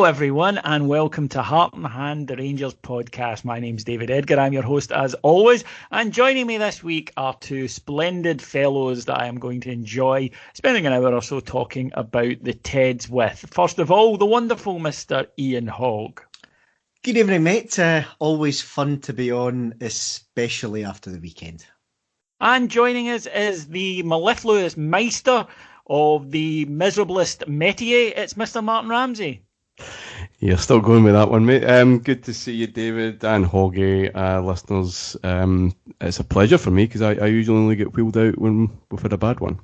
Hello everyone and welcome to Heart and Hand, the Rangers podcast. My name's David Edgar, I'm your host as always, and joining me this week are two splendid fellows that I am going to enjoy spending an hour or so talking about the Teds with. First of all, the wonderful Mr. Ian Hogg. Good evening, mate. Always fun to be on, especially after the weekend. And joining us is the mellifluous meister of the miserablest métier, it's Mr. Martyn Ramsey. You're still going with that one, mate. Good to see you, David and Hoggy, listeners. It's a pleasure for me because I usually only get wheeled out when we've had a bad one.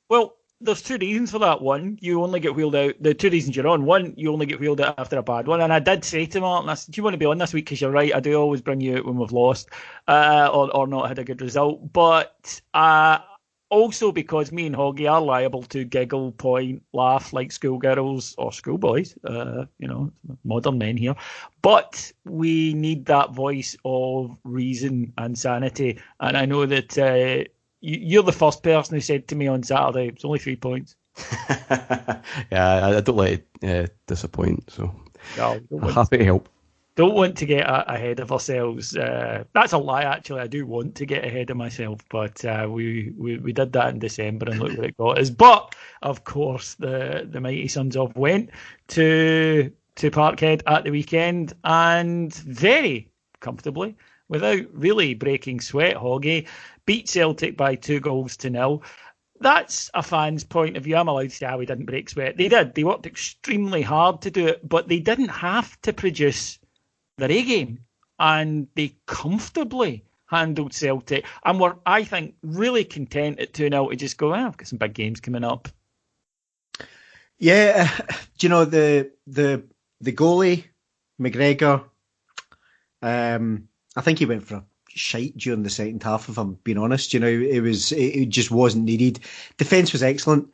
Well, there's two reasons for that. One, you only get wheeled out. The two reasons you're on. One, you only get wheeled out after a bad one. And I did say to Martyn, I said, do you want to be on this week? Because you're right, I do always bring you out when we've lost or not had a good result. But also because me and Hoggy are liable to giggle, point, laugh like schoolgirls or schoolboys, modern men here. But we need that voice of reason and sanity. And I know that you're the first person who said to me on Saturday, it's only 3 points. Yeah, I don't let it disappoint, so no, I'm happy to help. Don't want to get ahead of ourselves. That's a lie, actually. I do want to get ahead of myself, but we did that in December and look where it got us. But, of course, the mighty Sons of went to Parkhead at the weekend and very comfortably, without really breaking sweat, Hoggy, beat Celtic by 2-0. That's a fan's point of view. I'm allowed to say, we didn't break sweat. They did. They worked extremely hard to do it, but they didn't have to produce their A game, and they comfortably handled Celtic and were, I think, really content at 2-0 to just go, I've got some big games coming up. Yeah, do you know, the goalie, McGregor, I think he went for a shite during the second half, if I'm being honest. You know, it just wasn't needed. Defence was excellent.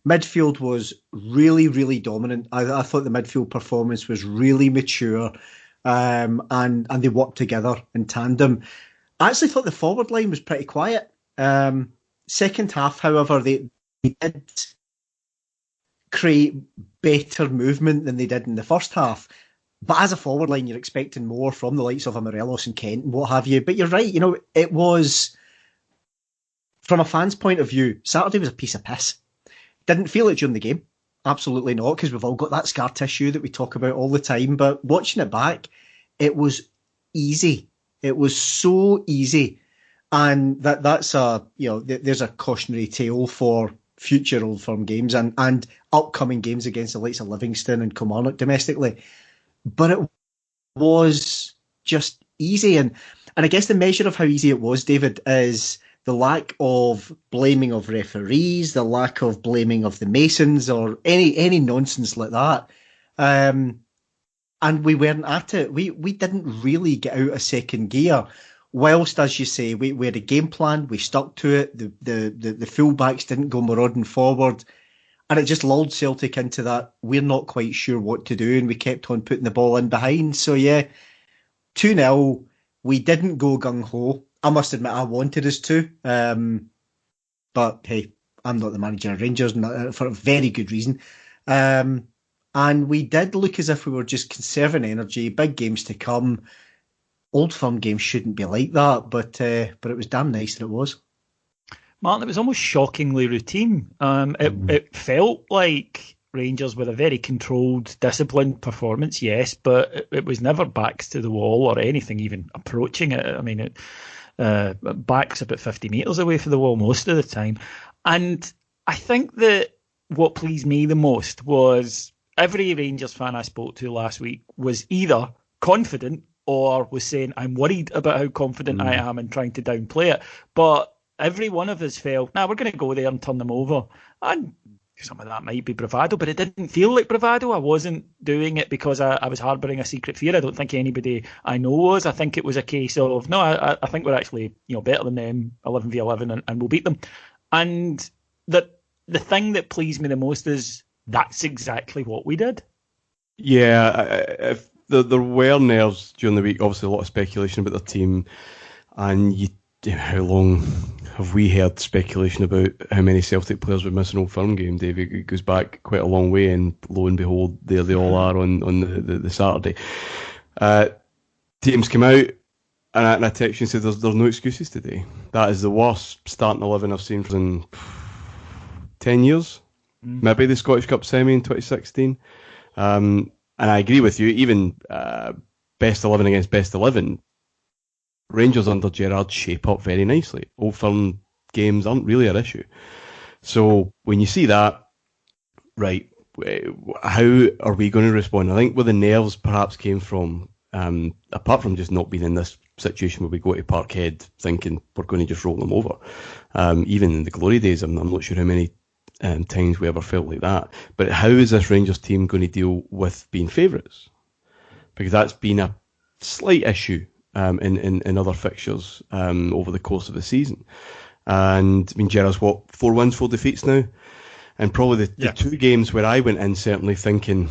Midfield was really, really dominant. I thought the midfield performance was really mature. And they worked together in tandem. I actually thought the forward line was pretty quiet. Second half, however, they did create better movement than they did in the first half. But as a forward line, you're expecting more from the likes of a Morelos and Kent and what have you. But you're right, you know, it was, from a fan's point of view, Saturday was a piece of piss. Didn't feel it during the game. Absolutely not, because we've all got that scar tissue that we talk about all the time. But watching it back, it was easy. It was so easy. And there's a cautionary tale for future Old Firm games and upcoming games against the likes of Livingston and Kilmarnock domestically. But it was just easy. And I guess the measure of how easy it was, David, is the lack of blaming of referees, the lack of blaming of the Masons or any nonsense like that. And we weren't at it. We didn't really get out of second gear. Whilst, as you say, we had a game plan, we stuck to it. The fullbacks didn't go marauding forward. And it just lulled Celtic into that, we're not quite sure what to do, and we kept on putting the ball in behind. So yeah, 2-0, we didn't go gung-ho. I must admit, I wanted us to. But hey, I'm not the manager of Rangers for a very good reason. And we did look as if we were just conserving energy, big games to come. Old Firm games shouldn't be like that, but it was damn nice that it was. Martyn, it was almost shockingly routine. It felt like Rangers were a very controlled, disciplined performance, yes, but it was never backs to the wall or anything even approaching it. I mean, back's about 50 metres away from the wall most of the time. And I think that what pleased me the most was every Rangers fan I spoke to last week was either confident or was saying, I'm worried about how confident I am and trying to downplay it. But every one of us felt, we're going to go there and turn them over. And some of that might be bravado, but it didn't feel like bravado. I wasn't doing it because I was harbouring a secret fear. I don't think anybody I know was. I think it was a case of, I think we're actually better than them, 11v11, and we'll beat them. And the thing that pleased me the most is that's exactly what we did. Yeah, there were nerves during the week. Obviously, a lot of speculation about their team, and how long have we heard speculation about how many Celtic players would miss an Old Firm game, Dave? It goes back quite a long way, and lo and behold, there they all are on the Saturday. Teams come out, and I text you and said there's no excuses today. That is the worst starting 11 I've seen for 10 years. Maybe the Scottish Cup semi in 2016. And I agree with you, even best 11 against best 11, Rangers under Gerrard shape up very nicely. Old Firm games aren't really an issue. So when you see that, right, how are we going to respond? I think where the nerves perhaps came from, apart from just not being in this situation where we go to Parkhead thinking we're going to just roll them over. Even in the glory days, I'm not sure how many times we ever felt like that. But how is this Rangers team going to deal with being favourites? Because that's been a slight issue in other fixtures over the course of the season. And I mean, Gerrard's 4 wins, 4 defeats now, and probably the 2 games where I went in certainly thinking,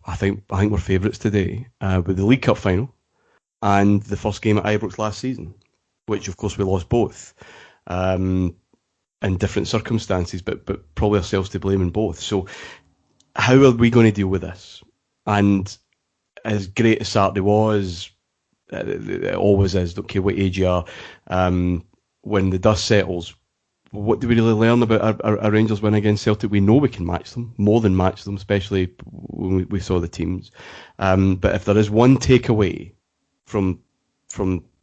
I think we're favourites today, with the League Cup final and the first game at Ibrox last season, which of course we lost both in different circumstances, but probably ourselves to blame in both. So how are we going to deal with this? And as great as Saturday was, it always is, don't care what age you are, when the dust settles, what do we really learn about our Rangers win against Celtic? We know we can match them, more than match them, especially when we saw the teams. But if there is one takeaway from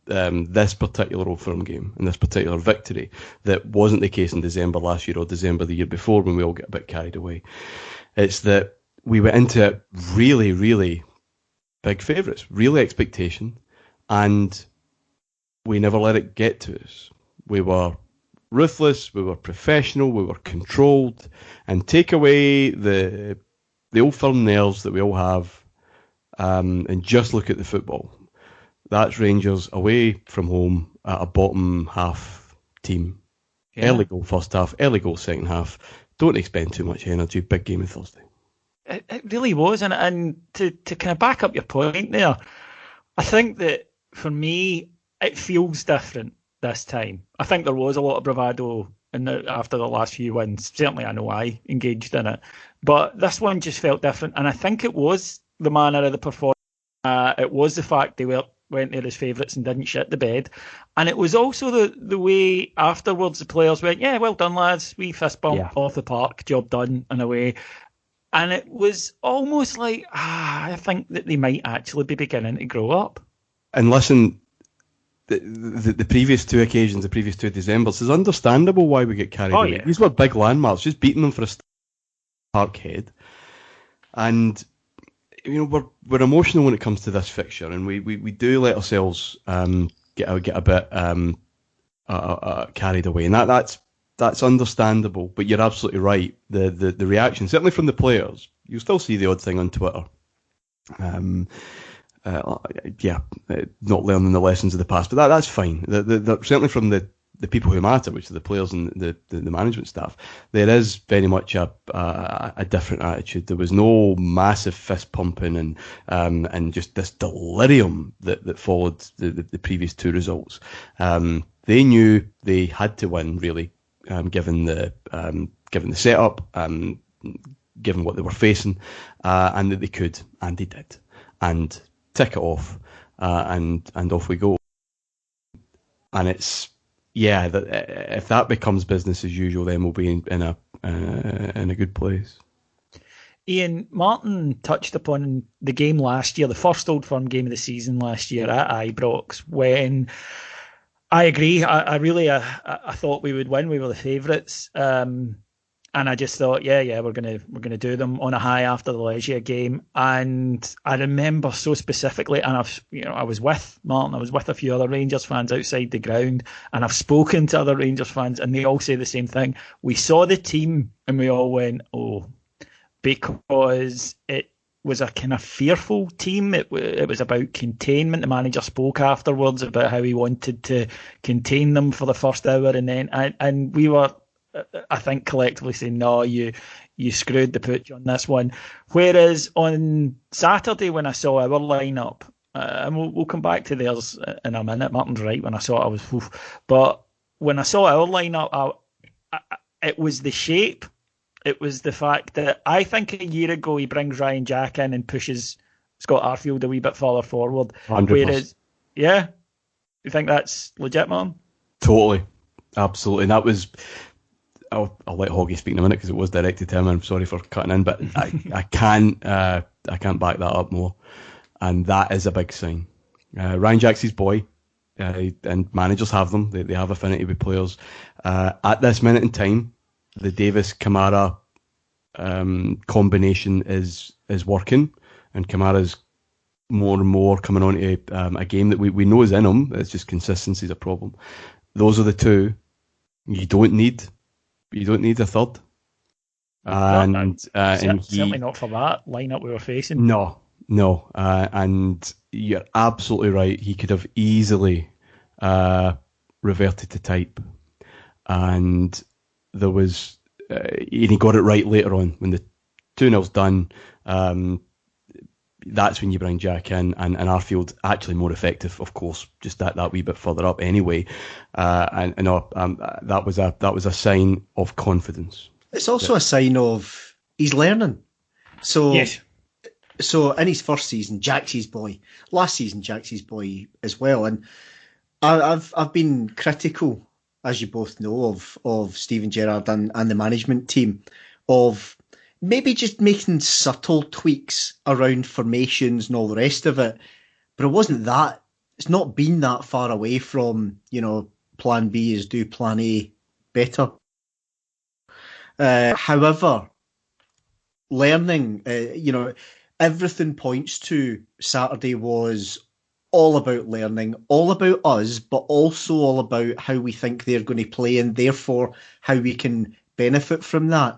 this particular Old Firm game and this particular victory that wasn't the case in December last year or December the year before when we all get a bit carried away, it's that we went into it really, really big favourites, real expectation, and we never let it get to us. We were ruthless, we were professional, we were controlled, and take away the Old Firm nerves that we all have, and just look at the football. That's Rangers away from home at a bottom half team. Yeah. Early goal first half, early goal second half. Don't expend too much energy. Big game on Thursday. It really was, and to kind of back up your point there, I think that for me it feels different this time. I think there was a lot of bravado after the last few wins. Certainly I know I engaged in it, but this one just felt different, and I think it was the manner of the performance. It was the fact they went there as favourites and didn't shit the bed, and it was also the way afterwards the players went, yeah, well done lads, we fist bump off the park, job done, and away. And it was almost like, I think that they might actually be beginning to grow up. And listen, the previous 2 occasions, the previous 2 Decembers, is understandable why we get carried away. Yeah. These were big landmarks, just beating them for a Parkhead. And you know, we're emotional when it comes to this fixture, and we do let ourselves get a bit carried away, and that's understandable. But you're absolutely right. The reaction, certainly from the players, you'll still see the odd thing on Twitter. Not learning the lessons of the past, but that's fine. Certainly from the people who matter, which are the players and the management staff, there is very much a different attitude. There was no massive fist pumping and just this delirium that followed the previous 2 results. They knew they had to win, really, given the setup, given what they were facing, and that they could, and they did, and tick it off, and off we go. And it's if that becomes business as usual, then we'll be in a good place. Ian, Martyn touched upon the game last year, the first Old Firm game of the season last year at Ibrox, when I agree. I thought we would win. We were the favourites, and I just thought, we're gonna do them on a high after the Legia game. And I remember so specifically, and I was with Martyn, I was with a few other Rangers fans outside the ground, and I've spoken to other Rangers fans, and they all say the same thing. We saw the team, and we all went, oh, because it was a kind of fearful team. It was about containment. The manager spoke afterwards about how he wanted to contain them for the first hour, and we were, I think, collectively saying, no, you screwed the pooch on this one. Whereas on Saturday, when I saw our lineup, and we'll come back to theirs in a minute. Martin's right. When I saw it, I was, oof. But when I saw our lineup, it was the shape. It was the fact that I think a year ago he brings Ryan Jack in and pushes Scott Arfield a wee bit further forward. 100%. Whereas, yeah, you think that's legit, man? Totally, absolutely. And that was. I'll let Hoggy speak in a minute because it was directed to him. I'm sorry for cutting in, but I can't back that up more, and that is a big sign. Ryan Jack's his boy, and managers have them. They have affinity with players. At this minute in time, the Davis Kamara combination is working, and Kamara's more and more coming on to a game that we know is in him. It's just consistency is a problem. Those are the two you don't need. You don't need a third. And certainly not for that lineup we were facing. No. And you're absolutely right. He could have easily reverted to type. And there was... and he got it right later on. When the 2-0's done, that's when you bring Jack in. And Arfield actually more effective, of course, just that wee bit further up anyway. That was a sign of confidence. It's also a sign of he's learning. So, yes. So in his first season, Jack's his boy. Last season, Jack's his boy as well. And I've been critical, as you both know, of Steven Gerrard and the management team, of maybe just making subtle tweaks around formations and all the rest of it. But it wasn't that. It's not been that far away from, plan B is do plan A better. However, learning, everything points to Saturday was all about learning, all about us, but also all about how we think they're going to play and therefore how we can benefit from that.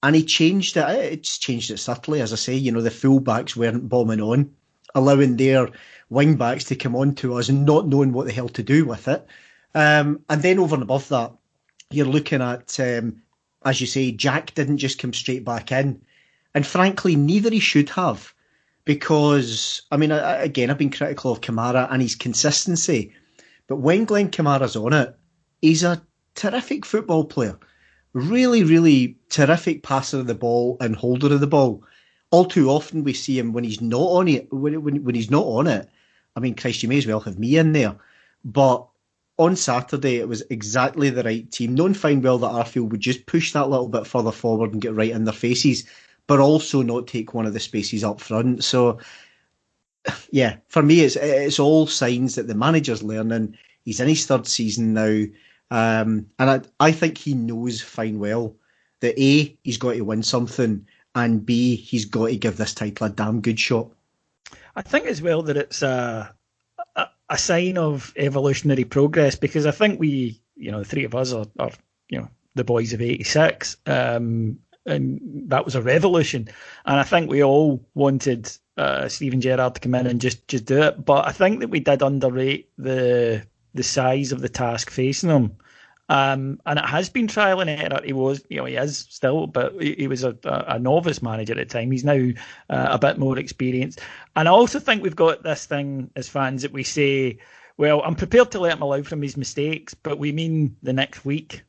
And he changed it. It's changed it subtly, as I say. The fullbacks weren't bombing on, allowing their wing-backs to come on to us and not knowing what the hell to do with it. And then over and above that, you're looking at, as you say, Jack didn't just come straight back in. And frankly, neither he should have. Because, again, I've been critical of Kamara and his consistency. But when Glenn Kamara's on it, he's a terrific football player. Really, really terrific passer of the ball and holder of the ball. All too often we see him when he's not on it. When he's not on it, Christ, you may as well have me in there. But on Saturday, it was exactly the right team. Knowing fine well that Arfield would just push that little bit further forward and get right in their faces, but also not take one of the spaces up front. So, yeah, for me, it's all signs that the manager's learning. He's in his third season now. And I think he knows fine well that A, he's got to win something, and B, he's got to give this title a damn good shot. I think as well that it's a sign of evolutionary progress, because I think we, the three of us are the boys of '86, and that was a revolution. And I think we all wanted Steven Gerrard to come in and just do it. But I think that we did underrate the size of the task facing him. And it has been trial and error. He was, he is still, but he was a novice manager at the time. He's now a bit more experienced. And I also think we've got this thing as fans that we say, well, I'm prepared to let him allow from his mistakes, but we mean the next week.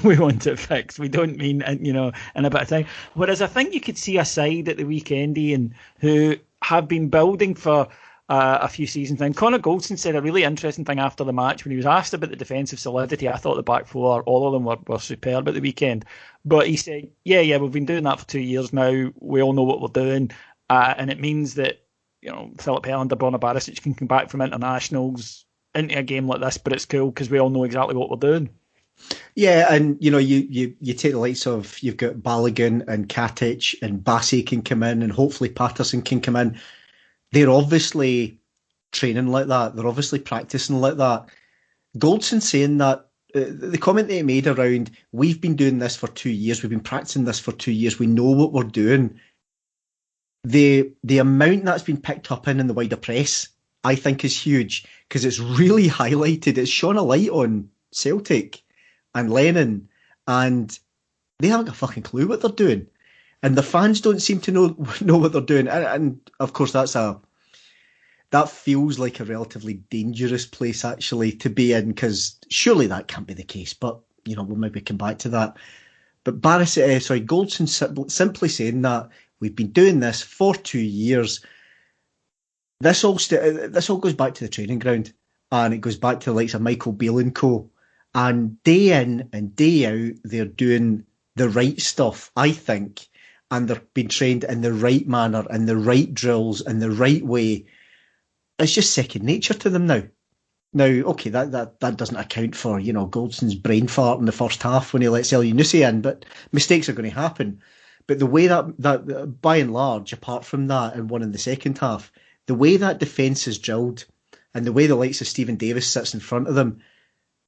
We want it fixed. We don't mean, in a bit of time. Whereas I think you could see a side at the weekend, Ian, who have been building for a few seasons now. Connor Goldson said a really interesting thing after the match when he was asked about the defensive solidity. I thought the back four, all of them were superb at the weekend. But he said, yeah, we've been doing that for 2 years now. We all know what we're doing. And it means that, Philip Helander, Borna Barisic can come back from internationals into a game like this, but it's cool because we all know exactly what we're doing. Yeah, and you take the likes of, you've got Balogun and Katic and Bassey can come in, and hopefully Patterson can come in. They're obviously training like that. They're obviously practicing like that. Goldson saying that, the comment that he made around, we've been doing this for 2 years, we've been practicing this for 2 years, we know what we're doing. The amount that's been picked up in the wider press, I think, is huge, because it's really highlighted. It's shone a light on Celtic and Lennon, and they haven't got a fucking clue what they're doing. And the fans don't seem to know what they're doing. And of course, that's that feels like a relatively dangerous place actually to be in, because surely that can't be the case. But we'll maybe come back to that. But Goldson simply saying that we've been doing this for 2 years. This all goes back to the training ground, and it goes back to the likes of Michael Beale and co. And day in and day out, they're doing the right stuff, I think, and they're being trained in the right manner, and the right drills, in the right way. It's just second nature to them now. Now, okay, that doesn't account for, Goldson's brain fart in the first half when he lets El Yunusi in, but mistakes are going to happen. But the way that by and large, apart from that and one in the second half, the way that defence is drilled and the way the likes of Stephen Davis sits in front of them,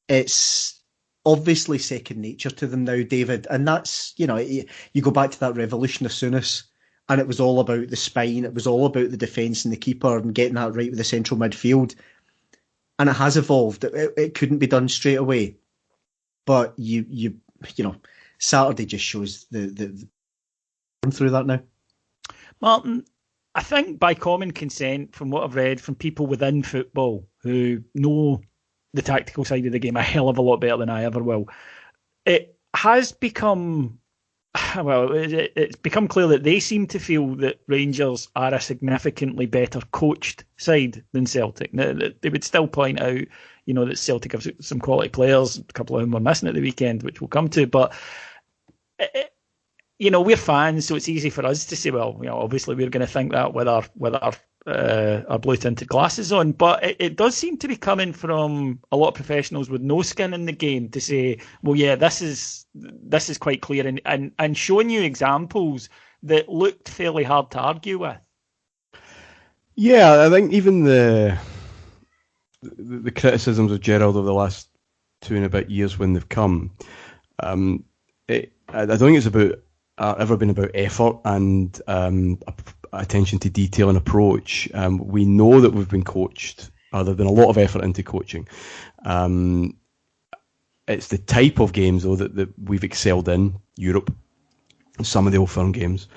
it's obviously second nature to them now, David. And that's, you go back to that revolution of Souness, and it was all about the spine. It was all about the defence and the keeper and getting that right with the central midfield. And it has evolved. It couldn't be done straight away. But Saturday just shows the through that now. Martin, I think by common consent, from what I've read from people within football who know the tactical side of the game a hell of a lot better than I ever will, it has become, it's become clear that they seem to feel that Rangers are a significantly better coached side than Celtic. Now, they would still point out, that Celtic have some quality players, a couple of them were missing at the weekend, which we'll come to, but we're fans, so it's easy for us to say, well, obviously we're going to think that with our blue tinted glasses on, but it does seem to be coming from a lot of professionals with no skin in the game to say, well, yeah, this is quite clear, and showing you examples that looked fairly hard to argue with. Yeah, I think even the criticisms of Gerald over the last 2 and a bit years when they've come, I don't think it's about ever been about effort and attention to detail and approach. We know that we've been coached. There's been a lot of effort into coaching. It's the type of games, though, that we've excelled in Europe, some of the Old Firm games,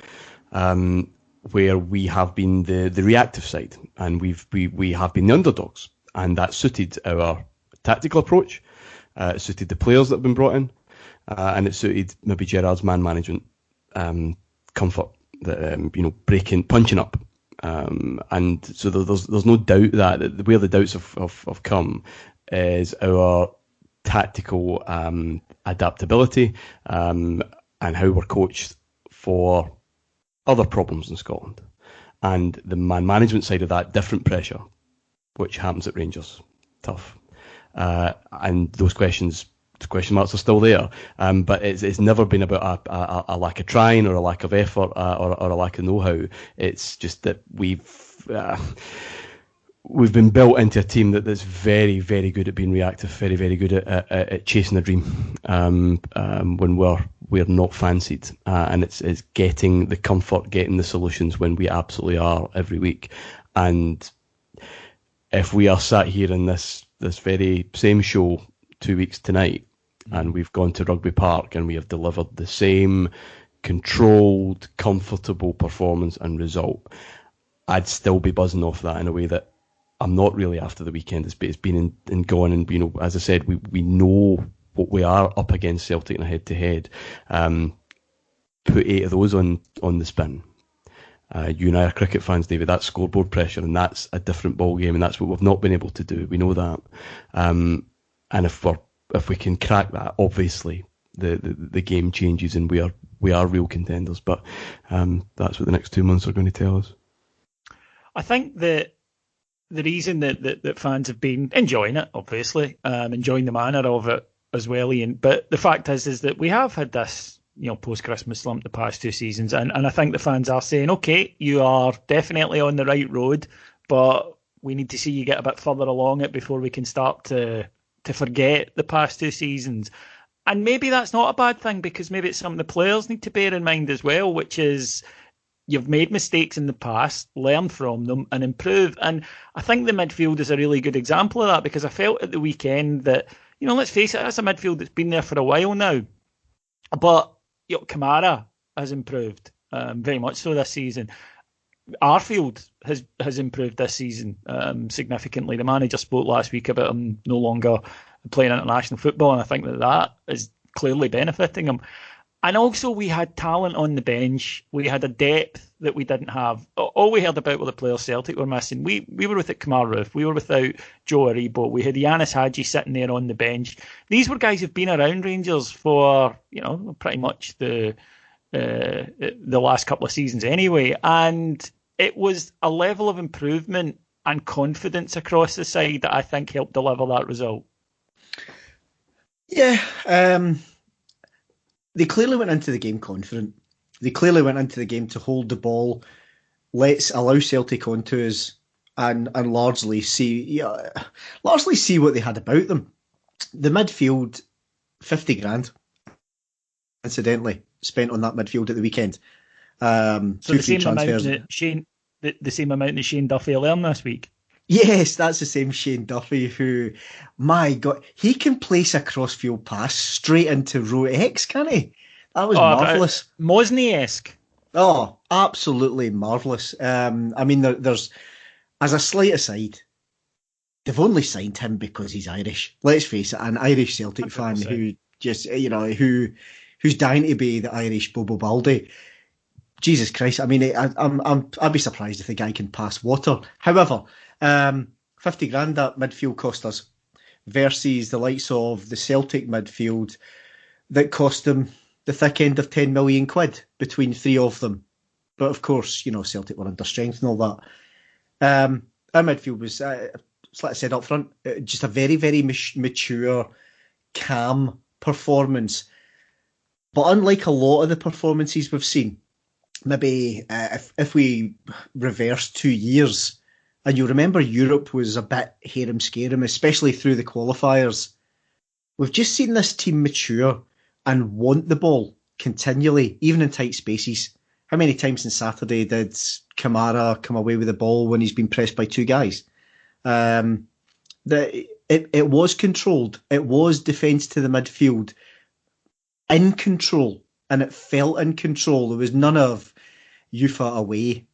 where we have been the reactive side, and we have been the underdogs, and that suited our tactical approach. It suited the players that have been brought in, and it suited maybe Gerard's man management comfort, that breaking, punching up, and so there's no doubt that where the doubts have come is our tactical adaptability, and how we're coached for other problems in Scotland, and the man management side of that, different pressure, which happens at Rangers, tough, and those question marks are still there, but it's never been about a lack of trying or a lack of effort or a lack of know-how. It's just that we've been built into a team that's very, very good at being reactive, very, very good at chasing a dream when we're not fancied, and it's getting the comfort, getting the solutions when we absolutely are every week. And if we are sat here in this very same show 2 weeks tonight, and we've gone to Rugby Park and we have delivered the same controlled, comfortable performance and result, I'd still be buzzing off that in a way that I'm not really after the weekend. It's been and gone, and as I said, we know what we are up against Celtic in a head-to-head. Put 8 of those on the spin. You and I are cricket fans, David. That's scoreboard pressure, and that's a different ball game, and that's what we've not been able to do. We know that, and if we can crack that, obviously the game changes, and we are real contenders. But that's what the next 2 months are going to tell us. I think that the reason that fans have been enjoying it, obviously, enjoying the manner of it as well, Ian. But the fact is that we have had this, post-Christmas slump the past 2 seasons, and I think the fans are saying, okay, you are definitely on the right road, but we need to see you get a bit further along it before we can start to forget the past 2 seasons. And maybe that's not a bad thing, because maybe it's something the players need to bear in mind as well, which is you've made mistakes in the past, learn from them and improve. And I think the midfield is a really good example of that, because I felt at the weekend that, let's face it, that's a midfield that's been there for a while now. But Kamara has improved very much so this season. Arfield has improved this season significantly. The manager spoke last week about him no longer playing international football, and I think that is clearly benefiting him. And also, we had talent on the bench. We had a depth that we didn't have. All we heard about were the players Celtic were missing. We were without Kamar Roof. We were without Joe Aribo. We had Yanis Hadji sitting there on the bench. These were guys who've been around Rangers for, pretty much the last couple of seasons anyway. And it was a level of improvement and confidence across the side that I think helped deliver that result. Yeah, they clearly went into the game confident. They clearly went into the game to hold the ball. Let's allow Celtic onto us and largely see what they had about them. The midfield, 50 grand, incidentally, spent on that midfield at the weekend. So the same amount that Shane Duffy will earn this week. Yes, that's the same Shane Duffy who, my God, he can place a cross-field pass straight into row X, can he? That was marvellous. Mosney-esque. Oh, absolutely marvellous. There's, as a slight aside, they've only signed him because he's Irish. Let's face it, an Irish Celtic 100%. Fan who just, who's dying to be the Irish Bobo Baldi. Jesus Christ, I'd be surprised if the guy can pass water. However, 50 grand that midfield cost us versus the likes of the Celtic midfield that cost them the thick end of 10 million quid between three of them. But of course, Celtic were under strength and all that. Our midfield was, like I said up front, just a very, very mature, calm performance. But unlike a lot of the performances we've seen, maybe if we reverse 2 years, and you remember Europe was a bit harem-scarum, especially through the qualifiers. We've just seen this team mature and want the ball continually, even in tight spaces. How many times on Saturday did Kamara come away with the ball when he's been pressed by two guys? It was controlled. It was defence to the midfield. In control. And it felt in control. There was none of Ufa away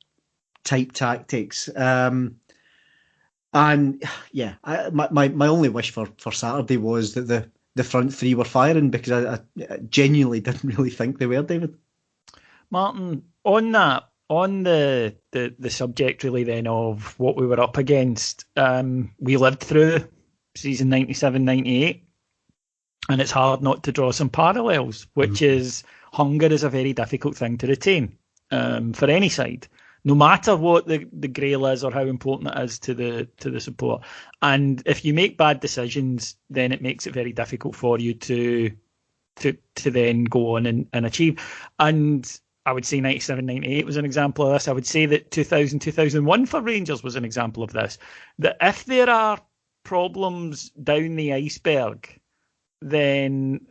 type tactics. My only wish for Saturday was that the front three were firing, because I genuinely didn't really think they were, David. Martin, on the subject really then of what we were up against, we lived through season 97-98, and it's hard not to draw some parallels, which is hunger is a very difficult thing to retain for any side, no matter what the grail is or how important it is to the support. And if you make bad decisions, then it makes it very difficult for you to then go on and achieve. And I would say 97-98 was an example of this. I would say that 2000-2001 for Rangers was an example of this. That if there are problems down the iceberg, then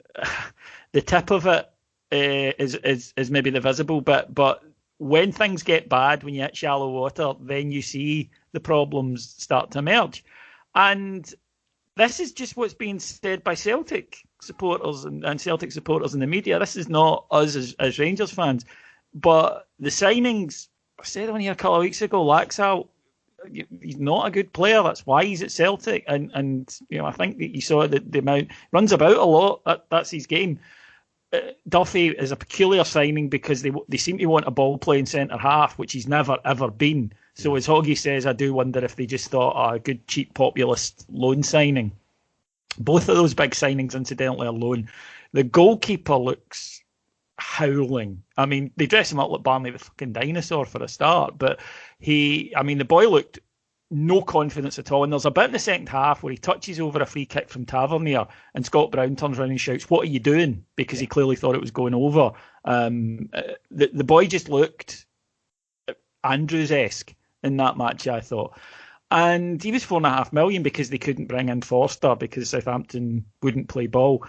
the tip of it is maybe the visible bit, but when things get bad, when you hit shallow water, then you see the problems start to emerge. And this is just what's being said by Celtic supporters and Celtic supporters in the media. This is not us as Rangers fans. But the signings, I said on here a couple of weeks ago, Laxalt, he's not a good player. That's why he's at Celtic. And I think that you saw the amount, runs about a lot. That's his game. Duffy is a peculiar signing because they seem to want a ball-playing centre-half, which he's never, ever been. So as Hoggy says, I do wonder if they just thought, a good, cheap, populist loan signing. Both of those big signings, incidentally, are loan. The goalkeeper looks howling. I mean, they dress him up like Barney the fucking dinosaur for a start, but the boy looked no confidence at all. And there's a bit in the second half where he touches over a free kick from Tavernier and Scott Brown turns around and shouts, "What are you doing?" Because he clearly thought it was going over. The boy just looked Andrews-esque in that match, I thought. And he was 4.5 million because they couldn't bring in Forster because Southampton wouldn't play ball.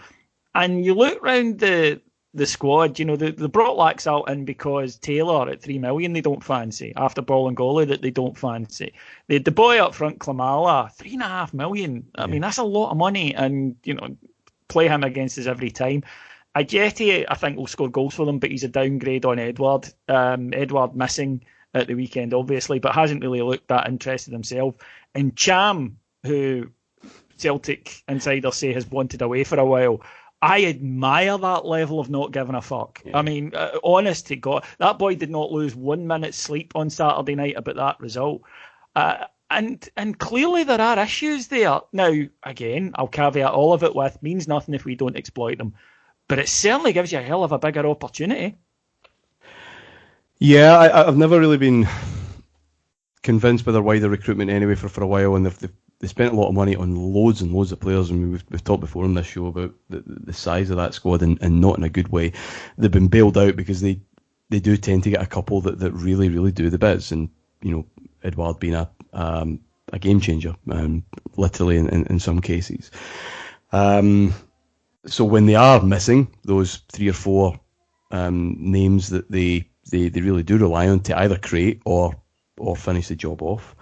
And you look round the squad, they brought Laxalt in because Taylor at 3 million they don't fancy, after Bolingoli that they don't fancy. They had the boy up front, Klimala, 3.5 million. I mean, that's a lot of money, and play him against us every time. Ajeti, I think, will score goals for them, but he's a downgrade on Edward. Edward missing at the weekend, obviously, but hasn't really looked that interested himself. And Cham, who Celtic insiders say has wanted away for a while, I admire that level of not giving a fuck. Yeah. I mean, honest to God, that boy did not lose 1 minute's sleep on Saturday night about that result. And clearly there are issues there. Now, again, I'll caveat all of it with means nothing if we don't exploit them. But it certainly gives you a hell of a bigger opportunity. Yeah, I've never really been convinced by their wider recruitment anyway for a while, and they spent a lot of money on loads and loads of players, and we've talked before on this show about the size of that squad, and not in a good way. They've been bailed out because they do tend to get a couple that really, really do the bits, and Edouard being a game changer, literally in some cases. So when they are missing those 3 or 4 names that they really do rely on to either create or finish the job off,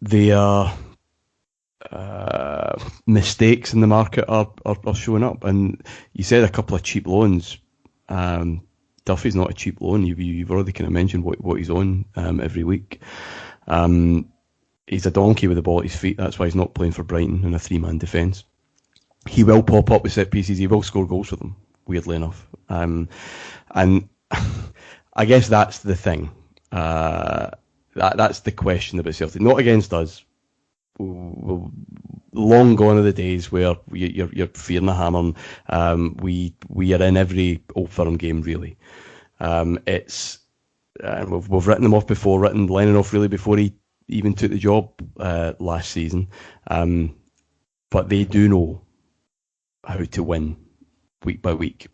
their mistakes in the market are showing up. And you said a couple of cheap loans. Duffy's not a cheap loan. You've already kind of mentioned what he's on every week. He's a donkey with the ball at his feet. That's why he's not playing for Brighton in a 3-man defence. He will pop up with set pieces. He will score goals for them, weirdly enough. And I guess that's the thing. That's the question about Celtic. Not against us. We're long gone are the days where you're fearing a hammer. We are in every Old Firm game, really. We've written them off before, written Lennon off really before he even took the job last season. But they do know how to win week by week.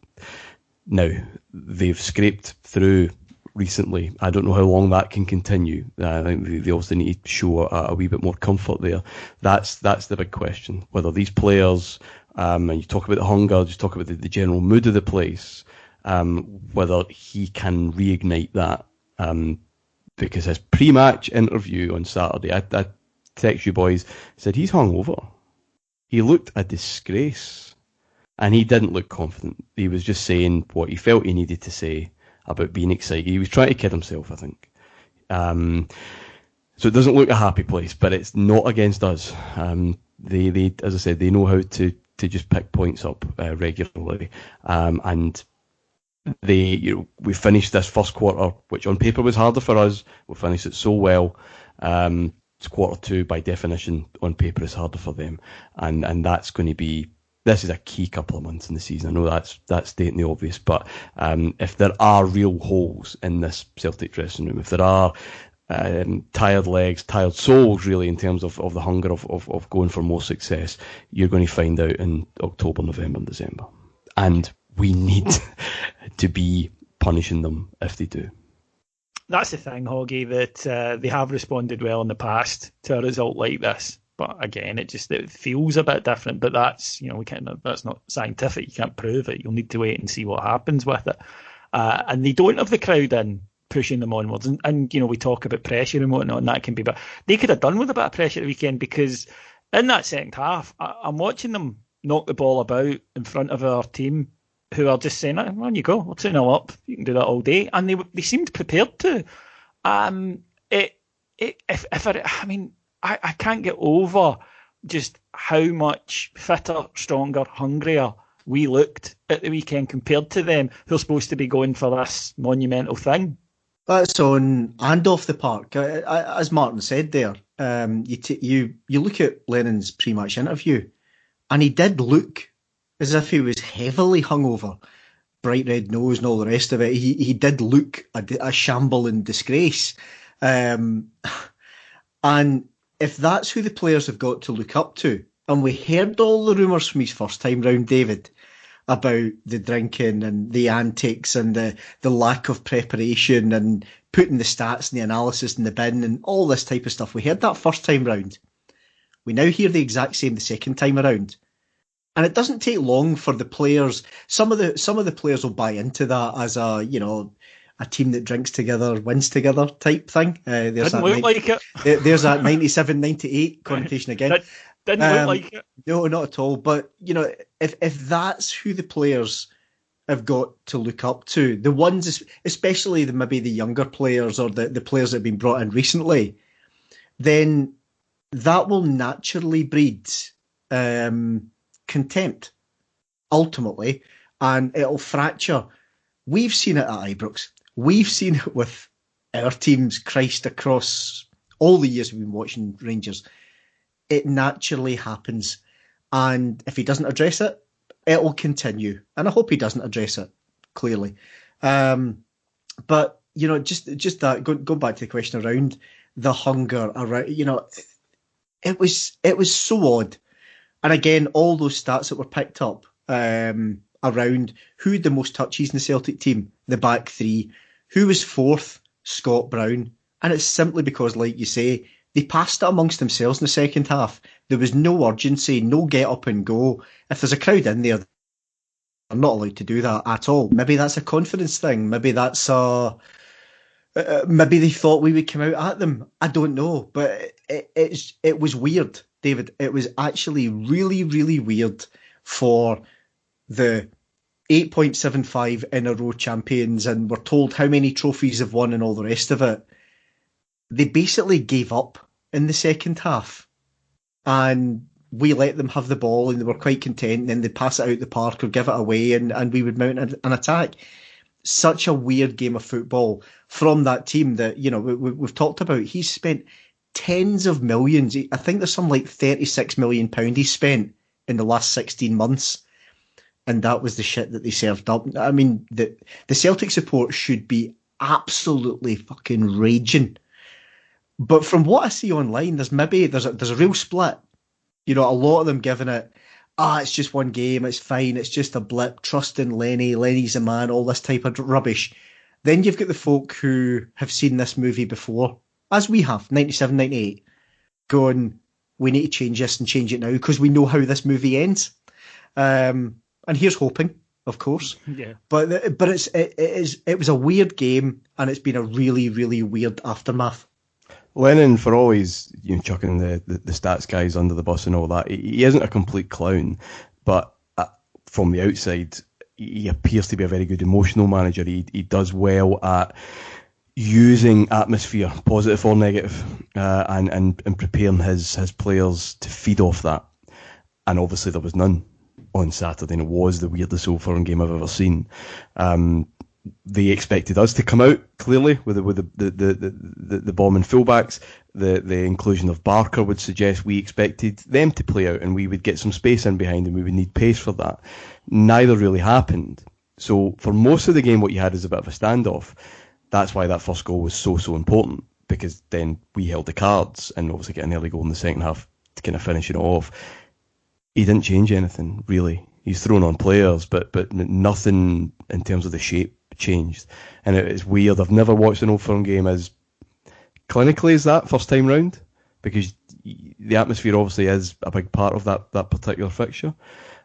Now, they've scraped through recently. I don't know how long that can continue. I think they also need to show a wee bit more comfort there. That's the big question. Whether these players, and you talk about the hunger, just talk about the general mood of the place, whether he can reignite that. Because his pre-match interview on Saturday, I text you boys, said he's hungover. He looked a disgrace. And he didn't look confident. He was just saying what he felt he needed to say about being excited. He was trying to kid himself, I think. So it doesn't look a happy place, but it's not against us. They, as I said, they know how to just pick points up regularly. And we finished this first quarter, which on paper was harder for us. We finished it so well. It's quarter 2, by definition, on paper is harder for them. And that's going to be... This is a key couple of months in the season. I know that's stating the obvious, but if there are real holes in this Celtic dressing room, if there are tired legs, tired souls, really, in terms of the hunger of going for more success, you're going to find out in October, November, and December. And we need to be punishing them if they do. That's the thing, Hoggy, that they have responded well in the past to a result like this. But again, it feels a bit different. But that's that's not scientific. You can't prove it. You'll need to wait and see what happens with it. And they don't have the crowd in pushing them onwards. And we talk about pressure and whatnot, and that can be. But they could have done with a bit of pressure at the weekend, because in that second half, I'm watching them knock the ball about in front of our team, who are just saying, "On you go, we're 2-0 up. You can do that all day." And they seemed prepared to. I can't get over just how much fitter, stronger, hungrier we looked at the weekend compared to them, who are supposed to be going for this monumental thing. That's on and off the park. As Martin said there, you look at Lennon's pre-match interview, and he did look as if he was heavily hungover. Bright red nose and all the rest of it. He did look a shamble in disgrace. And if that's who the players have got to look up to, and we heard all the rumours from his first time round, David, about the drinking and the antics and the lack of preparation and putting the stats and the analysis in the bin and all this type of stuff. We heard that first time round. We now hear the exact same the second time around. And it doesn't take long for the players. Some of the players will buy into that as a team that drinks together, wins together type thing. Didn't look like it. There's that 97, 98 connotation again. Didn't look like it. No, not at all. But, if that's who the players have got to look up to. The ones, especially maybe the younger players or the players that have been brought in recently, then that will naturally breed contempt, ultimately, and it'll fracture. We've seen it at Ibrox. We've seen it with our teams, Christ, across all the years we've been watching Rangers. It naturally happens. And if he doesn't address it, it will continue. And I hope he doesn't address it, clearly. But, you know, just that, going back to the question around the hunger, around, you know, it was so odd. And again, all those stats that were picked up around who had the most touches in the Celtic team, the back three, who was fourth, Scott Brown. And it's simply because, like you say, they passed it amongst themselves in the second half. There was no urgency, no get up and go. If there's a crowd in there, they're not allowed to do that at all. Maybe that's a confidence thing. Maybe that's maybe they thought we would come out at them. I don't know. But it was weird, David. It was actually really, really weird for the 8.75 in a row champions, and we're told how many trophies they've won and all the rest of it. They basically gave up in the second half, and we let them have the ball, and they were quite content, and then they'd pass it out the park or give it away, and we would mount an attack. Such a weird game of football from that team that, you know, we've talked about. He's spent tens of millions. I think there's some like £36 million he spent in the last 16 months. And that was the shit that they served up. I mean, the Celtic support should be absolutely fucking raging. But from what I see online, there's a real split. You know, a lot of them giving it, it's just one game, it's fine, it's just a blip, trust in Lenny, Lenny's a man, all this type of rubbish. Then you've got the folk who have seen this movie before, as we have, 97, 98, going, we need to change this and change it now because we know how this movie ends. And here's hoping, of course. Yeah. But it was a weird game, and it's been a really, really weird aftermath. Lennon, for always chucking the stats guys under the bus and all that, he isn't a complete clown, but from the outside, he appears to be a very good emotional manager. He does well at using atmosphere, positive or negative, and preparing his players to feed off that. And obviously there was none on Saturday, and it was the weirdest Old Firm game I've ever seen. They expected us to come out clearly with the bomb and fullbacks. The inclusion of Barker would suggest we expected them to play out, and we would get some space in behind, and we would need pace for that. Neither really happened. So for most of the game, what you had is a bit of a standoff. That's why that first goal was so important, because then we held the cards and obviously get an early goal in the second half to kind of finish it off. He didn't change anything, really. He's thrown on players, but nothing in terms of the shape changed. And it's weird. I've never watched an Old Firm game as clinically as that first time round, because the atmosphere obviously is a big part of that particular fixture.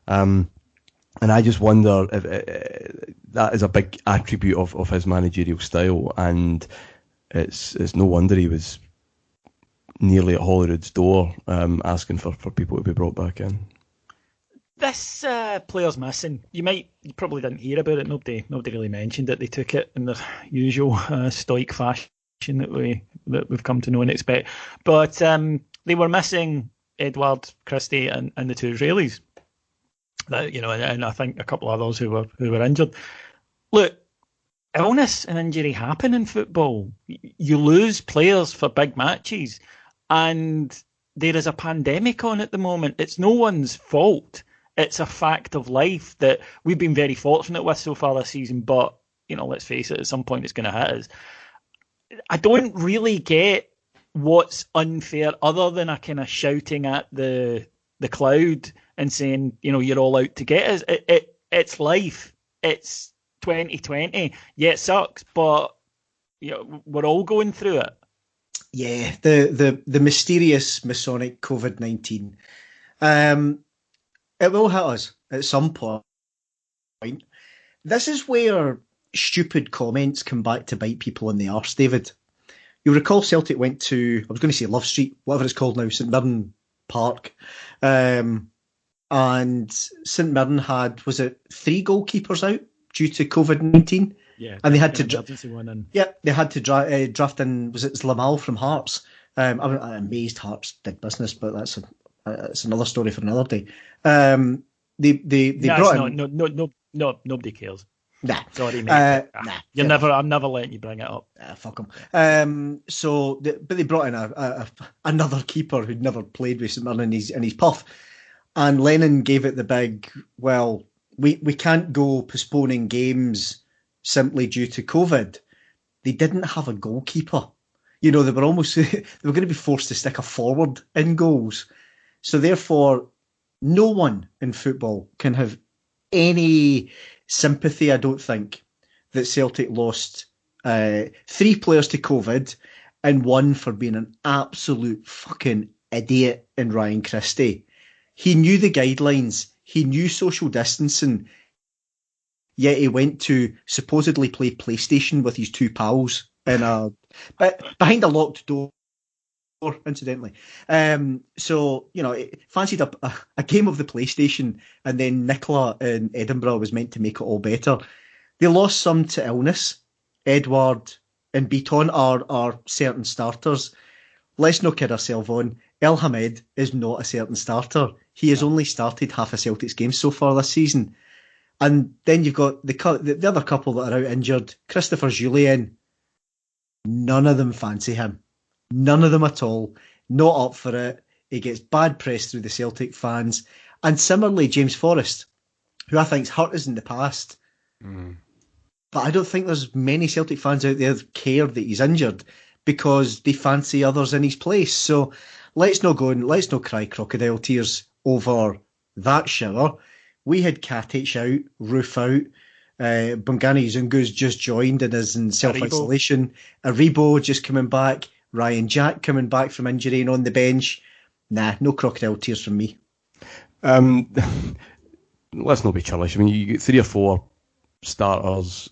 And I just wonder if that is a big attribute of his managerial style, and it's no wonder he was nearly at Holyrood's door asking for people to be brought back in. This player's missing. You probably didn't hear about it. Nobody really mentioned it. They took it in their usual stoic fashion that we've come to know and expect. But they were missing Edward Christie and the two Israelis. And I think a couple of others who were injured. Look, illness and injury happen in football. You lose players for big matches, and there is a pandemic on at the moment. It's no one's fault. It's a fact of life that we've been very fortunate with so far this season, but, let's face it, at some point it's going to hit us. I don't really get what's unfair other than a kind of shouting at the cloud and saying, you're all out to get us. It's life. It's 2020. Yeah, it sucks, but we're all going through it. Yeah, the mysterious Masonic COVID-19. It will hit us at some point. This is where stupid comments come back to bite people in the arse, David. You'll recall Celtic went to, I was going to say Love Street, whatever it's called now, St Mirren Park. And St Mirren had, was it 3 goalkeepers out due to COVID-19. Yeah, and they had to emergency one in. Yeah, they had to draft in. Was it Lamal from Hearts? I'm amazed Hearts did business, but that's another story for another day. They brought in. Nobody cares. Nah, sorry, mate. Nah, I'm never letting you bring it up. Fuck them. But they brought in another keeper who'd never played with St Mirren in his puff, and Lennon gave it the big. Well, we can't go postponing games simply due to COVID. They didn't have a goalkeeper. They were almost they were going to be forced to stick a forward in goals. So therefore, no one in football can have any sympathy, I don't think, that Celtic lost 3 players to COVID and 1 for being an absolute fucking idiot in Ryan Christie. He knew the guidelines. He knew social distancing. Yet he went to supposedly play PlayStation with his 2 pals behind a locked door, incidentally. Fancied a game of the PlayStation, and then Nicola in Edinburgh was meant to make it all better. They lost some to illness. Edward and Beaton are certain starters. Let's not kid ourselves on. El Hamed is not a certain starter. He has only started half of Celtic's games so far this season. And then you've got the other couple that are out injured. Christopher Jullien. None of them fancy him. None of them at all. Not up for it. He gets bad press through the Celtic fans. And similarly, James Forrest, who I think's hurt us in the past. But I don't think there's many Celtic fans out there that care that he's injured because they fancy others in his place. So let's not cry crocodile tears over that shower. We had Katic out, Roof out. Bongani Zungu's just joined and is in self-isolation. Aribo just coming back. Ryan Jack coming back from injury and on the bench. Nah, no crocodile tears from me. Let's not be childish. I mean, you get 3 or 4 starters.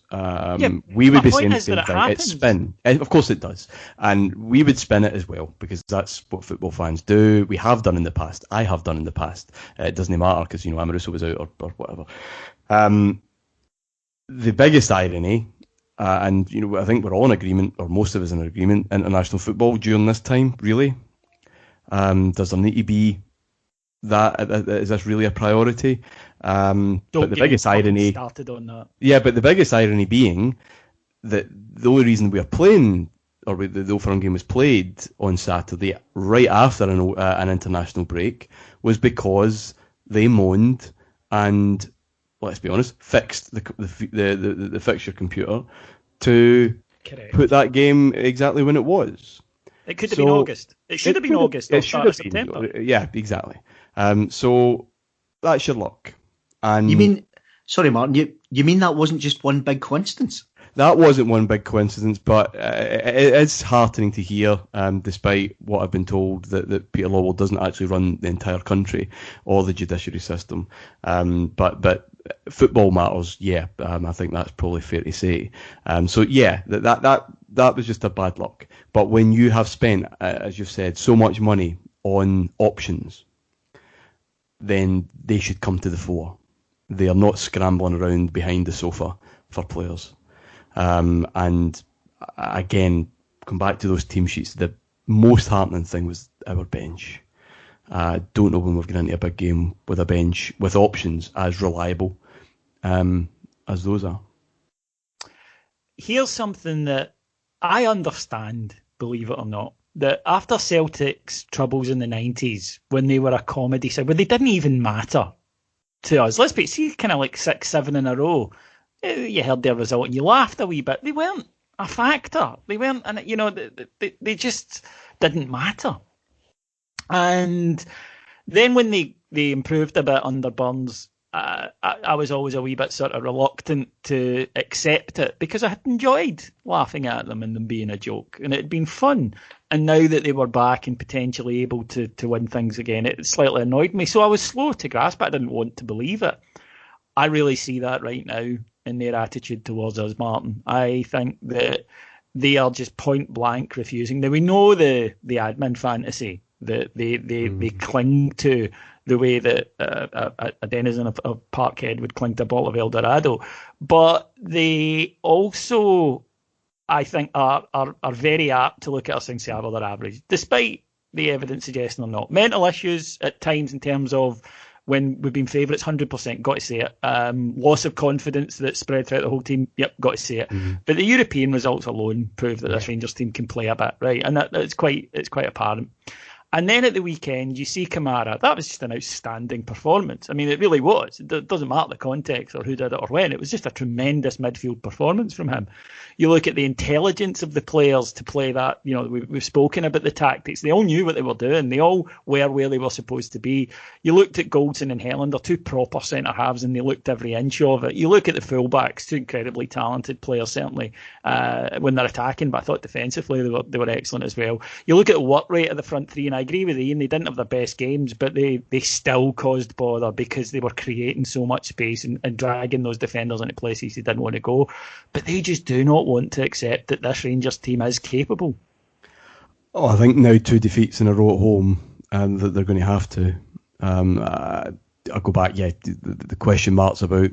We would be saying the same thing. It's spin. Of course it does. And we would spin it as well because that's what football fans do. We have done in the past. I have done in the past. It doesn't matter because, Amoruso was out or whatever. The biggest irony, and I think we're all in agreement, or most of us in agreement, international football during this time, really. Does there need to be that? Is this really a priority? But the biggest irony started on that. Yeah, but the biggest irony being that the only reason we are playing, or the Old Firm game was played on Saturday right after an international break, was because they moaned and, let's be honest, fixed the fixture computer to put that game exactly when it was. It could have been August. It should have been August. It should have been September. Yeah, exactly. So that's your luck. And you mean, sorry, Martin, you mean that wasn't just one big coincidence? That wasn't one big coincidence, but it is heartening to hear, despite what I've been told, that Peter Lawwell doesn't actually run the entire country or the judiciary system. But football matters, yeah. I think that's probably fair to say. So yeah, that was just a bad luck. But when you have spent, as you've said, so much money on options, then they should come to the fore. They are not scrambling around behind the sofa for players. And again, come back to those team sheets. The most heartening thing was our bench. I don't know when we've gone into a big game with a bench with options as reliable as those are. Here's something that I understand, believe it or not, that after Celtic's troubles in the 90s, when they were a comedy side, when they didn't even matter to us, let's be, see, kind of like 6-7 in a row, you heard their result and you laughed a wee bit. They weren't a factor. They weren't, and they just didn't matter. And then when they improved a bit under Burns, I was always a wee bit sort of reluctant to accept it because I had enjoyed laughing at them and them being a joke, and it had been fun. And now that they were back and potentially able to win things again, it slightly annoyed me. So I was slow to grasp it. I didn't want to believe it. I really see that right now in their attitude towards us, Martin. I think that they are just point blank refusing. Now we know the admin fantasy that they cling to the way that a denizen of Parkhead would cling to a bottle of El Dorado. But they also, I think, are very apt to look at us and say, well, they're average, despite the evidence suggesting they're not. Mental issues at times in terms of when we've been favourites, 100%, got to say it. Loss of confidence that spread throughout the whole team, yep, got to say it. Mm-hmm. But the European results alone prove that this Rangers team can play a bit, right? And it's quite apparent. And then at the weekend, you see Kamara. That was just an outstanding performance. I mean, it really was. It doesn't matter the context or who did it or when. It was just a tremendous midfield performance from him. You look at the intelligence of the players to play that. You know, we've spoken about the tactics. They all knew what they were doing. They all were where they were supposed to be. You looked at Goldson and Helander, two proper centre-halves, and they looked every inch of it. You look at the full-backs, two incredibly talented players, certainly, when they're attacking, but I thought defensively they were excellent as well. You look at the work rate of the front three, and I agree with Ian, they didn't have their best games, but they still caused bother because they were creating so much space and dragging those defenders into places they didn't want to go. But they just do not want to accept that this Rangers team is capable. Oh, I think now 2 defeats in a row at home, and that they're going to have to. I'll go back, the question marks about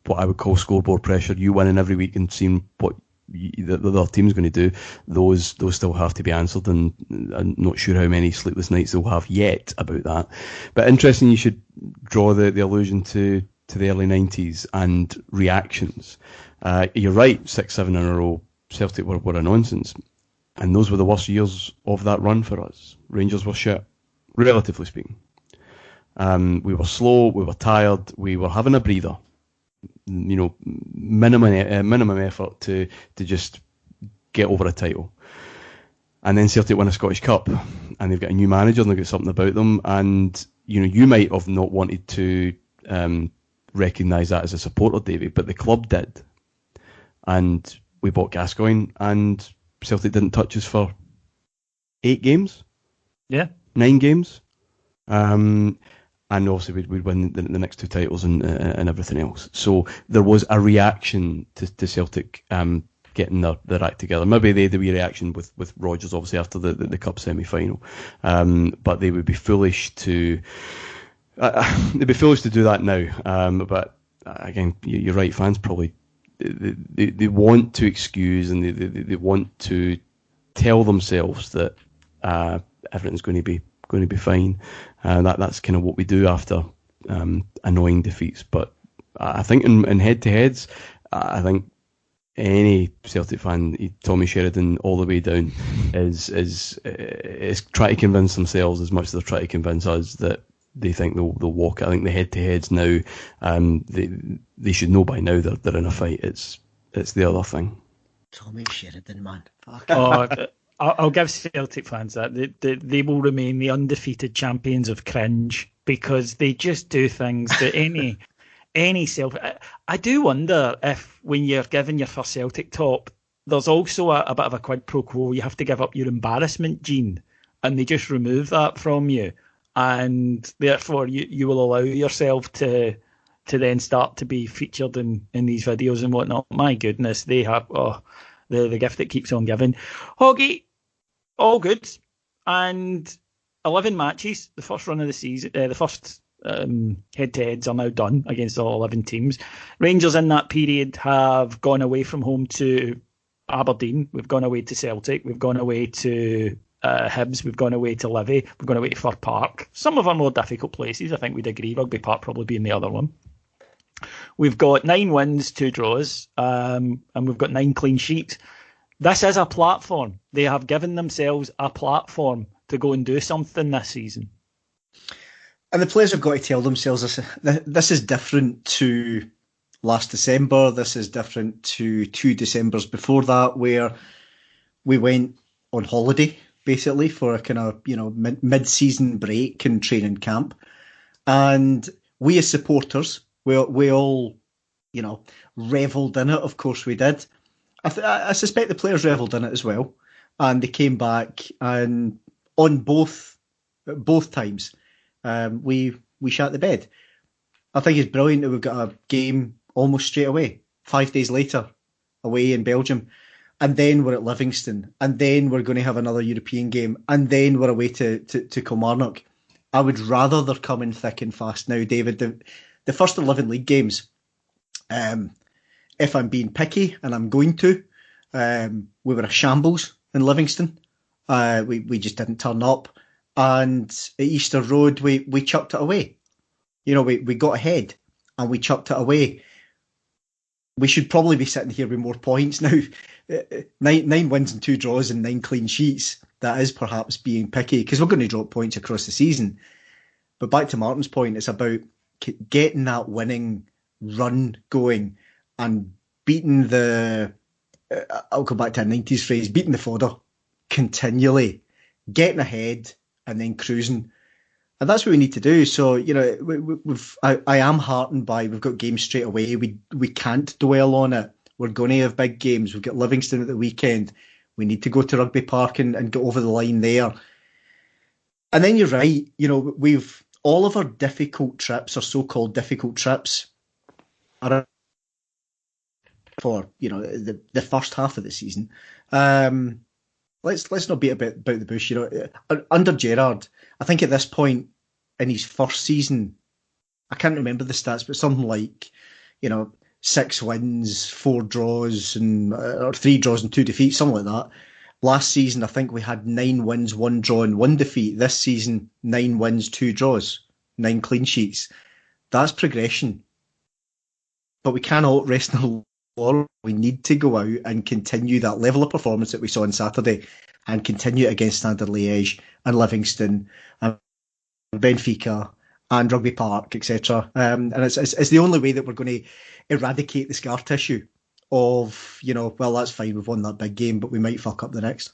what I would call scoreboard pressure. You winning every week and seeing what the other team's going to do, those still have to be answered, and I'm not sure how many sleepless nights they'll have yet about that. But interesting, you should draw the allusion to the early 90s and reactions. You're right, 6-7 in a row, Celtic were a nonsense, and those were the worst years of that run for us. Rangers were shit, relatively speaking. We were slow, we were tired, we were having a breather. You know, minimum effort to just get over a title. And then Celtic win a Scottish Cup, and they've got a new manager, and they've got something about them. And you know, you might have not wanted to recognise that as a supporter, David, but the club did. And we bought Gascoigne, and Celtic didn't touch us for 8 games, 9 games. And obviously we'd win the next 2 titles and everything else. So there was a reaction to Celtic getting their act together. Maybe they had the wee reaction with Rodgers, obviously, after the Cup semi-final. But they would be foolish to do that now. But again, you're right, fans probably they want to excuse, and they want to tell themselves that everything's going to be fine. That's kind of what we do after annoying defeats. But I think in head-to-heads, I think any Celtic fan, Tommy Sheridan all the way down, is trying to convince themselves as much as they're trying to convince us that they think they'll walk it. I think the head-to-heads now, they should know by now they're in a fight. It's the other thing. Tommy Sheridan, man. Fuck. Oh, I'll give Celtic fans that. They will remain the undefeated champions of cringe, because they just do things that any Celtic... I do wonder if when you're giving your first Celtic top, there's also a bit of a quid pro quo. You have to give up your embarrassment gene, and they just remove that from you. And therefore you will allow yourself to then start to be featured in these videos and whatnot. My goodness, they have... The gift that keeps on giving. Hoggy, all good. And 11 matches, the first run of the season, the first head-to-heads are now done against all 11 teams. Rangers in that period have gone away from home to Aberdeen. We've gone away to Celtic. We've gone away to Hibs. We've gone away to Livy. We've gone away to Fir Park. Some of our more difficult places, I think we'd agree. Rugby Park probably being the other one. We've got 9 wins, 2 draws, and we've got 9 clean sheets. This is a platform. They have given themselves a platform to go and do something this season. And the players have got to tell themselves this is different to last December. This is different to 2 Decembers before that, where we went on holiday, basically, for a kind of, mid-season break and training camp. And we as supporters... We all, revelled in it. Of course we did. I suspect the players revelled in it as well. And they came back, and on both times, we shat the bed. I think it's brilliant that we've got a game almost straight away, 5 days later, away in Belgium. And then we're at Livingston. And then we're going to have another European game. And then we're away to Kilmarnock. I would rather they're coming thick and fast now, David. The first 11 league games, if I'm being picky, and I'm going to, we were a shambles in Livingston. We just didn't turn up. And at Easter Road, we chucked it away. We got ahead and we chucked it away. We should probably be sitting here with more points now. 9 wins and 2 draws and 9 clean sheets. That is perhaps being picky because we're going to drop points across the season. But back to Martin's point, it's about getting that winning run going and beating I'll go back to a 90s phrase, beating the fodder continually, getting ahead and then cruising. And that's what we need to do. So, I am heartened by we've got games straight away. We can't dwell on it. We're going to have big games. We've got Livingston at the weekend. We need to go to Rugby Park and get over the line there. And then you're right. We've all of our difficult trips, or so-called difficult trips, are for the first half of the season. Let's not beat about the bush. Under Gerrard, I think at this point in his first season, I can't remember the stats, but something like 6 wins, 4 draws, or 3 draws and 2 defeats, something like that. Last season, I think we had 9 wins, 1 draw and 1 defeat. This season, 9 wins, 2 draws, 9 clean sheets. That's progression. But we cannot rest on the laurels. We need to go out and continue that level of performance that we saw on Saturday and continue it against Standard Liège and Livingston and Benfica and Rugby Park, etc. And it's the only way that we're going to eradicate the scar tissue of, well, that's fine, we've won that big game, but we might fuck up the next.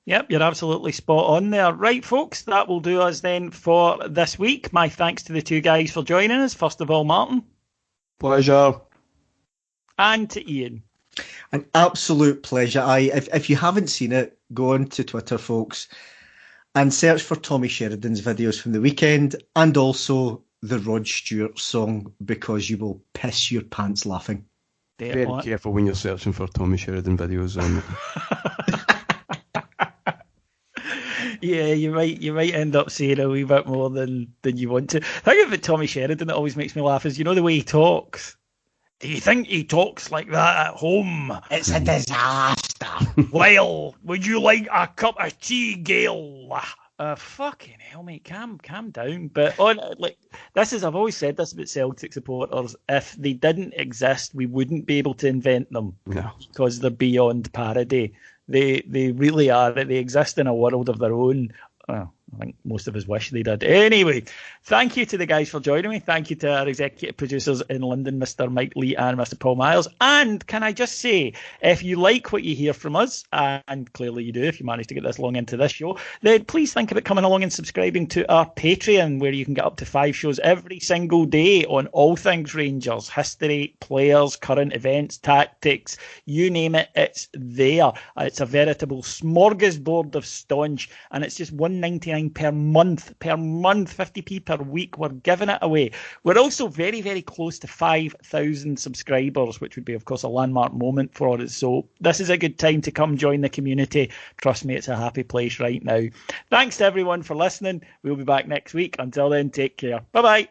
Yep, you're absolutely spot on there. Right, folks, that will do us then for this week. My thanks to the 2 guys for joining us. First of all, Martin. Pleasure. And to Ian. An absolute pleasure. If you haven't seen it, go on to Twitter, folks, and search for Tommy Sheridan's videos from the weekend and also the Rod Stewart song, because you will piss your pants laughing. Very careful when you're searching for Tommy Sheridan videos. Yeah, you might end up saying a wee bit more than you want to. The thing about Tommy Sheridan that always makes me laugh is, the way he talks. Do you think he talks like that at home? It's a disaster. Well, would you like a cup of tea, Gail? Fucking hell, mate, calm down. But I've always said this about Celtic supporters. If they didn't exist, we wouldn't be able to invent them. No. Because they're beyond parody. They really are. They exist in a world of their own. I think most of us wish they did. Anyway, thank you to the guys for joining me. Thank you to our executive producers in London, Mr. Mike Lee and Mr. Paul Miles. And can I just say, if you like what you hear from us, and clearly you do if you manage to get this long into this show, then please think about coming along and subscribing to our Patreon, where you can get up to 5 shows every single day on all things Rangers, history, players, current events, tactics, you name it, it's there. It's a veritable smorgasbord of staunch, and it's just $1.99 per month, 50p per week. We're giving it away. We're also very, very close to 5,000 subscribers, which would be, of course, a landmark moment for us. So this is a good time to come join the community. Trust me, it's a happy place right now. Thanks to everyone for listening. We'll be back next week. Until then, take care. Bye-bye.